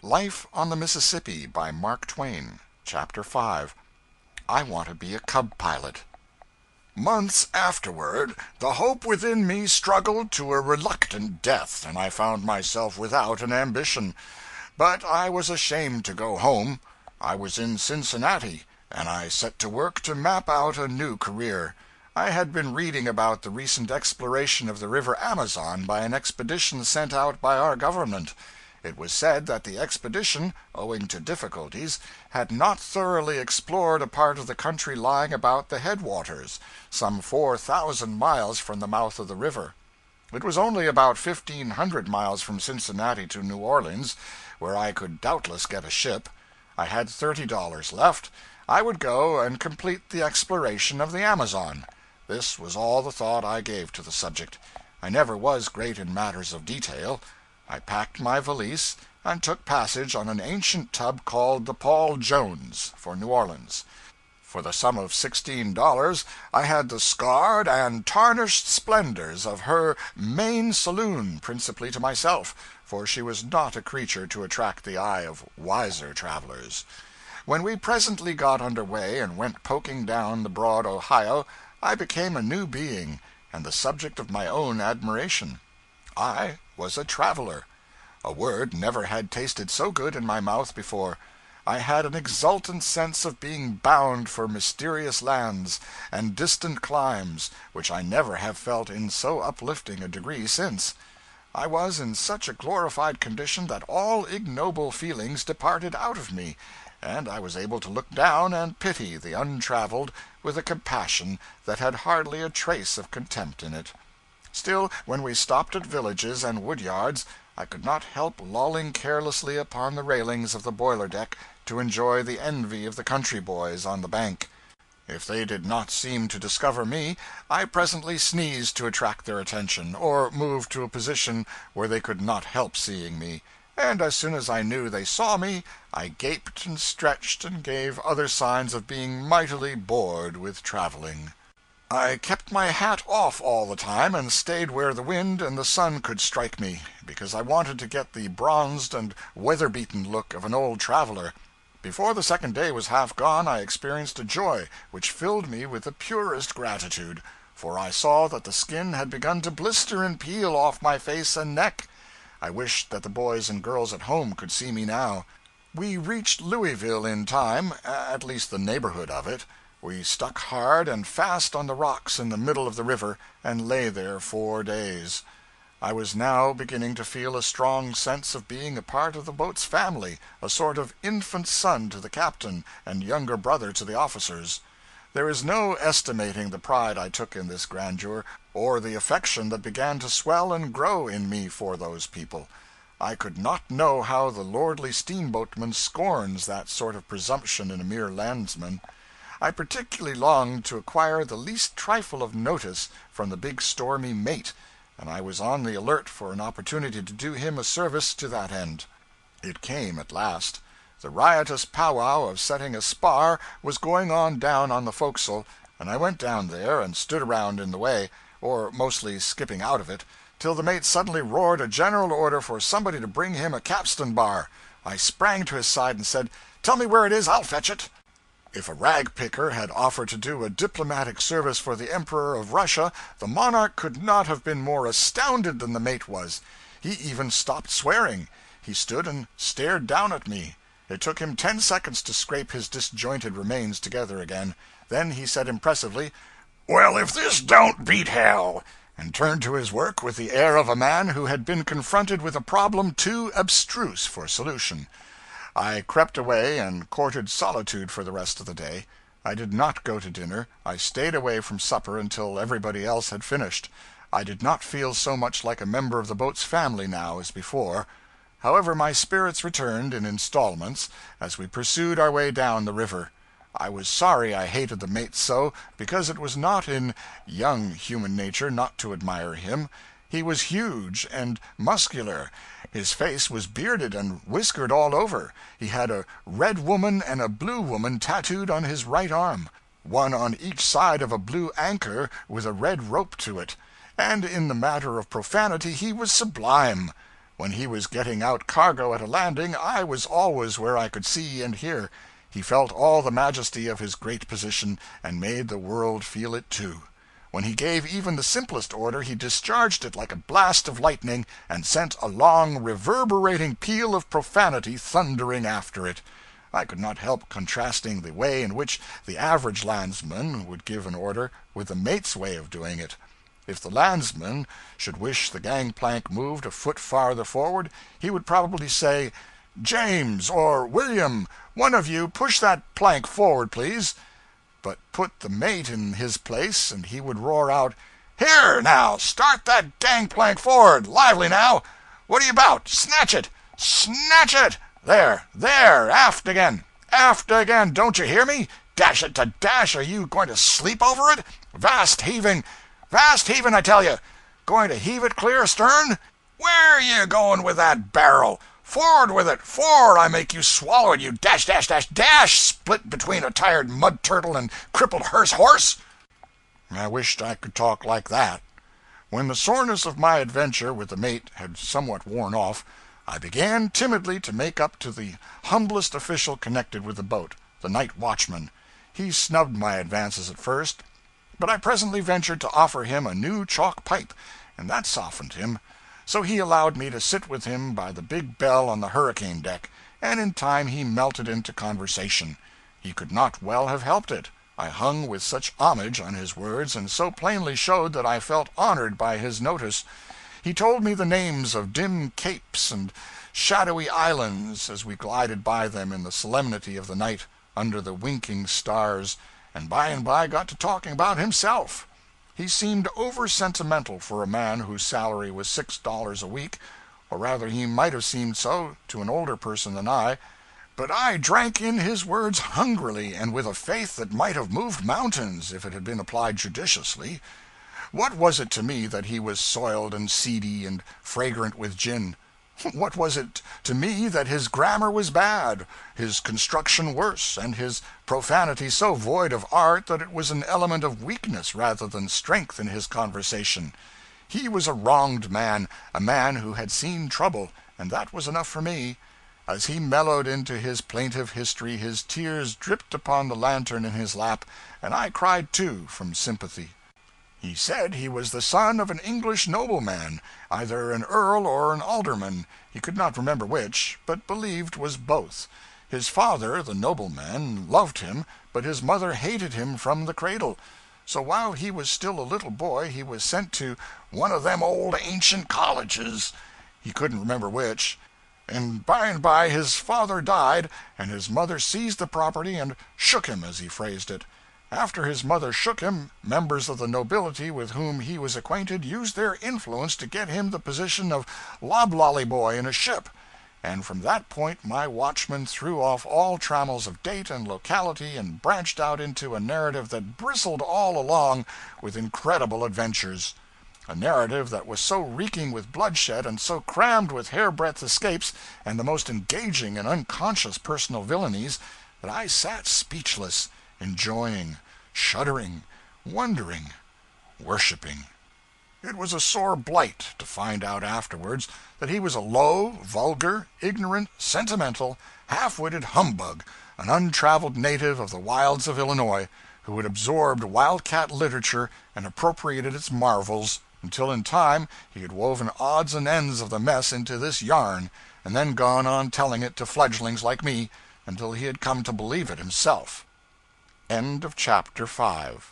Life on the Mississippi by Mark Twain. Chapter 5. I Want to Be a Cub Pilot. Months afterward, the hope within me struggled to a reluctant death, and I found myself without an ambition. But I was ashamed to go home. I was in Cincinnati, and I set to work to map out a new career. I had been reading about the recent exploration of the river Amazon by an expedition sent out by our government. It was said that the expedition, owing to difficulties, had not thoroughly explored a part of the country lying about the headwaters, some 4,000 miles from the mouth of the river. It was only about 1,500 miles from Cincinnati to New Orleans, where I could doubtless get a ship. I had $30 left. I would go and complete the exploration of the Amazon. This was all the thought I gave to the subject. I never was great in matters of detail. I packed my valise and took passage on an ancient tub called the Paul Jones for New Orleans. For the sum of $16, I had the scarred and tarnished splendors of her main saloon principally to myself, for she was not a creature to attract the eye of wiser travelers. When we presently got under way and went poking down the broad Ohio, I became a new being, and the subject of my own admiration. I was a traveler. A word never had tasted so good in my mouth before. I had an exultant sense of being bound for mysterious lands and distant climes, which I never have felt in so uplifting a degree since. I was in such a glorified condition that all ignoble feelings departed out of me, and I was able to look down and pity the untraveled with a compassion that had hardly a trace of contempt in it. Still, when we stopped at villages and wood yards, I could not help lolling carelessly upon the railings of the boiler deck to enjoy the envy of the country boys on the bank. If they did not seem to discover me, I presently sneezed to attract their attention, or moved to a position where they could not help seeing me, and as soon as I knew they saw me, I gaped and stretched and gave other signs of being mightily bored with traveling. I kept my hat off all the time, and stayed where the wind and the sun could strike me, because I wanted to get the bronzed and weather-beaten look of an old traveler. Before the second day was half gone, I experienced a joy which filled me with the purest gratitude, for I saw that the skin had begun to blister and peel off my face and neck. I wished that the boys and girls at home could see me now. We reached Louisville in time, at least the neighborhood of it. We stuck hard and fast on the rocks in the middle of the river, and lay there 4 days. I was now beginning to feel a strong sense of being a part of the boat's family, a sort of infant son to the captain and younger brother to the officers. There is no estimating the pride I took in this grandeur, or the affection that began to swell and grow in me for those people. I could not know how the lordly steamboatman scorns that sort of presumption in a mere landsman. I particularly longed to acquire the least trifle of notice from the big stormy mate, and I was on the alert for an opportunity to do him a service to that end. It came at last. The riotous powwow of setting a spar was going on down on the forecastle, and I went down there and stood around in the way, or mostly skipping out of it, till the mate suddenly roared a general order for somebody to bring him a capstan bar. I sprang to his side and said, "Tell me where it is, I'll fetch it." If a rag picker had offered to do a diplomatic service for the Emperor of Russia, the monarch could not have been more astounded than the mate was. He even stopped swearing. He stood and stared down at me. It took him 10 seconds to scrape his disjointed remains together again. Then he said impressively, "Well, if this don't beat hell!" and turned to his work with the air of a man who had been confronted with a problem too abstruse for solution. I crept away and courted solitude for the rest of the day. I did not go to dinner. I stayed away from supper until everybody else had finished. I did not feel so much like a member of the boat's family now as before. However, my spirits returned in installments as we pursued our way down the river. I was sorry I hated the mate so, because it was not in young human nature not to admire him. He was huge and muscular. His face was bearded and whiskered all over. He had a red woman and a blue woman tattooed on his right arm, one on each side of a blue anchor with a red rope to it. And in the matter of profanity he was sublime. When he was getting out cargo at a landing, I was always where I could see and hear. He felt all the majesty of his great position, and made the world feel it too. When he gave even the simplest order, he discharged it like a blast of lightning, and sent a long, reverberating peal of profanity thundering after it. I could not help contrasting the way in which the average landsman would give an order with the mate's way of doing it. If the landsman should wish the gangplank moved a foot farther forward, he would probably say, "James, or William, one of you push that plank forward, please." But put the mate in his place, and he would roar out, "Here, now, start that gangplank forward! Lively, now! What are you about? Snatch it! Snatch it! There, there! Aft again! Aft again! Don't you hear me? Dash it to dash! Are you going to sleep over it? Vast heaving! Vast heaving, I tell you! Going to heave it clear astern? Where are you going with that barrel? Forward with it! Forward, I make you swallow it, you dash, dash, dash, dash! Split between a tired mud turtle and crippled hearse horse!" I wished I could talk like that. When the soreness of my adventure with the mate had somewhat worn off, I began timidly to make up to the humblest official connected with the boat, the night watchman. He snubbed my advances at first, but I presently ventured to offer him a new chalk pipe, and that softened him. So he allowed me to sit with him by the big bell on the hurricane deck, and in time he melted into conversation. He could not well have helped it. I hung with such homage on his words, and so plainly showed that I felt honored by his notice. He told me the names of dim capes and shadowy islands as we glided by them in the solemnity of the night, under the winking stars, and by got to talking about himself. He seemed over sentimental for a man whose salary was $6 a week, or rather he might have seemed so to an older person than I, but I drank in his words hungrily, and with a faith that might have moved mountains if it had been applied judiciously. What was it to me that he was soiled and seedy and fragrant with gin? What was it to me that his grammar was bad, his construction worse, and his profanity so void of art that it was an element of weakness rather than strength in his conversation? He was a wronged man, a man who had seen trouble, and that was enough for me. As he mellowed into his plaintive history, his tears dripped upon the lantern in his lap, and I cried too, from sympathy. He said he was the son of an English nobleman, either an earl or an alderman, he could not remember which, but believed was both. His father, the nobleman, loved him, but his mother hated him from the cradle. So while he was still a little boy he was sent to one of them old ancient colleges, he couldn't remember which, and by his father died, and his mother seized the property and shook him, as he phrased it. After his mother shook him, members of the nobility with whom he was acquainted used their influence to get him the position of loblolly boy in a ship, and from that point my watchman threw off all trammels of date and locality and branched out into a narrative that bristled all along with incredible adventures. A narrative that was so reeking with bloodshed and so crammed with hairbreadth escapes and the most engaging and unconscious personal villainies that I sat speechless, enjoying, shuddering, wondering, worshiping. It was a sore blight to find out afterwards that he was a low, vulgar, ignorant, sentimental, half-witted humbug, an untraveled native of the wilds of Illinois, who had absorbed wildcat literature and appropriated its marvels, until in time he had woven odds and ends of the mess into this yarn, and then gone on telling it to fledglings like me until he had come to believe it himself. End of chapter 5.